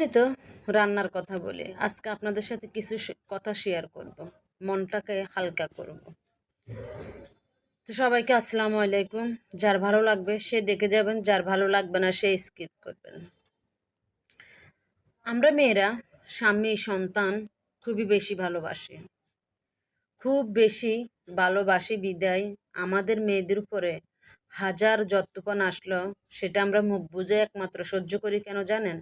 প্রতিদিনই তো রান্নার কথা বলি। আজকে আপনাদের সাথে কিছু কথা শেয়ার করব, মনটাকে হালকা করব। তো সবাইকে আসসালামু আলাইকুম। যার ভালো লাগবে সে দেখে যাবেন, যার ভালো লাগবে না সে স্কিপ করবেন। আমরা মেয়েরা স্বামী সন্তান খুবই বেশি ভালোবাসি, খুব বেশি ভালোবাসি বিদায় আমাদের মেয়েদের উপরে হাজার যত্নপান আসলো সেটা আমরা মুখ বুজে একমাত্র সহ্য করি। কেন জানেন?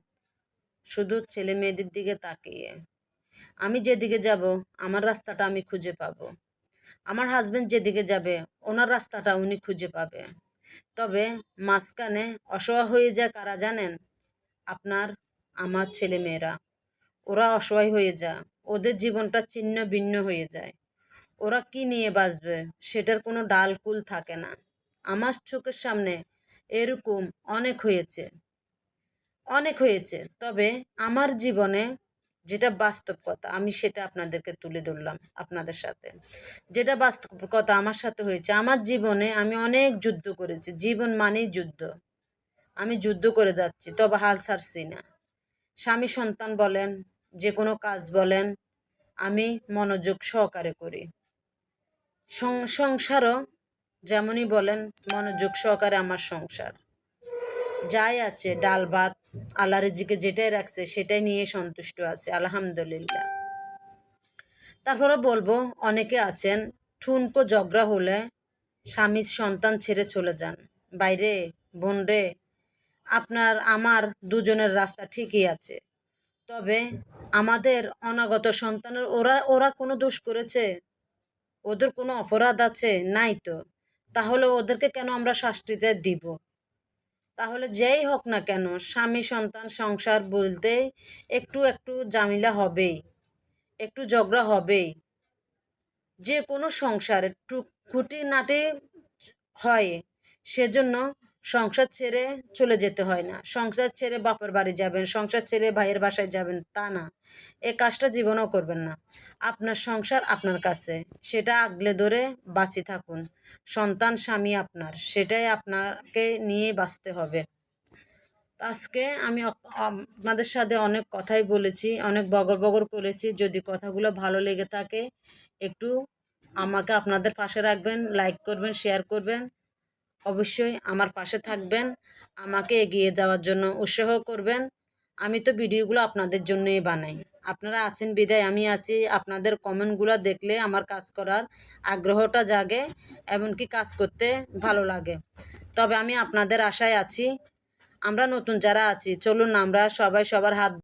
শুধু ছেলে মেয়েদের দিকে তাকিয়ে। আমি যেদিকে যাব আমার রাস্তাটা আমি খুঁজে পাবো, আমার হাজবেন্ড যেদিকে যাবে ওনার রাস্তাটা উনি খুঁজে পাবে। তবে মাঝখানে অসহায় হয়ে যায় কারা জানেন? আপনার আমার ছেলে মেয়েরা। ওরা অসহায় হয়ে যায়, ওদের জীবনটা ছিন্ন ভিন্ন হয়ে যায়। ওরা কি নিয়ে বাঁচবে সেটার কোনো ডালকুল থাকে না। আমার চোখের সামনে এরকম অনেক হয়েছে, অনেক হয়েছে। তবে আমার জীবনে যেটা বাস্তব কথা আমি সেটা আপনাদেরকে তুলে ধরলাম আপনাদের সাথে। যেটা বাস্তব কথা আমার সাথে হয়েছে, আমার জীবনে আমি অনেক যুদ্ধ করেছি। জীবন মানেই যুদ্ধ। আমি যুদ্ধ করে যাচ্ছি, তবে হাল ছাড়ছি না। স্বামী সন্তান বলেন, যে কোনো কাজ বলেন, আমি মনোযোগ সহকারে করি। সংসারও যেমনই বলেন, মনোযোগ সহকারে আমার সংসার। যাই আছে ডাল ভাত আল্লাহ রিজিকে যেটাই রাখছে সেটাই নিয়ে সন্তুষ্ট আছে, আলহামদুলিল্লাহ। তারপরে বলবো, অনেকে আছেন ঠুনকো ঝগড়া হলে স্বামী সন্তান ছেড়ে চলে যান। বাইরে বোন রে, আপনার আমার দুজনের রাস্তা ঠিকই আছে, তবে আমাদের অনাগত সন্তানের ওরা ওরা কোনো দোষ করেছে? ওদের কোনো অপরাধ আছে? নাই তো। তাহলে ওদেরকে কেন আমরা শাস্তিতে দিব? তাহলে যেই হোক না কেন, স্বামী সন্তান সংসার বলতে একটু একটু ঝামেলা হবেই, একটু ঝগড়া হবেই। যে কোনো সংসার একটু খুঁটিনাটি হয়, সেজন্য সংসার ছেড়ে চলে যেতে হয় না। সংসার ছেড়ে বাপের বাড়ি যাবেন, সংসার ছেড়ে ভাইয়ের বাসায় যাবেন, তা না। এই কাজটা জীবনেও করবেন না। আপনার সংসার আপনার কাছে, সেটা আগলে ধরে বাঁচি থাকুন। সন্তান স্বামী আপনার, সেটাই আপনাকে নিয়ে বাঁচতে হবে। আজকে আমি আপনাদের সাথে অনেক কথাই বলেছি, অনেক বগর বগর করেছি। যদি কথাগুলো ভালো লেগে থাকে একটু আমাকে আপনাদের পাশে রাখবেন, লাইক করবেন, শেয়ার করবেন। অবশ্যই আমার পাশে থাকবেন, আমাকে এগিয়ে যাওয়ার জন্য উৎসাহ করবেন। আমি তো ভিডিওগুলো আপনাদের জন্যই বানাই। আপনারা আছেন বিদায় আমি আছি। আপনাদের কমেন্টগুলো দেখলে আমার কাজ করার আগ্রহটা জাগে, এমনকি কাজ করতে ভালো লাগে। তবে আমি আপনাদের আশায় আছি। আমরা নতুন যারা আছি, চলুন আমরা সবাই সবার হাত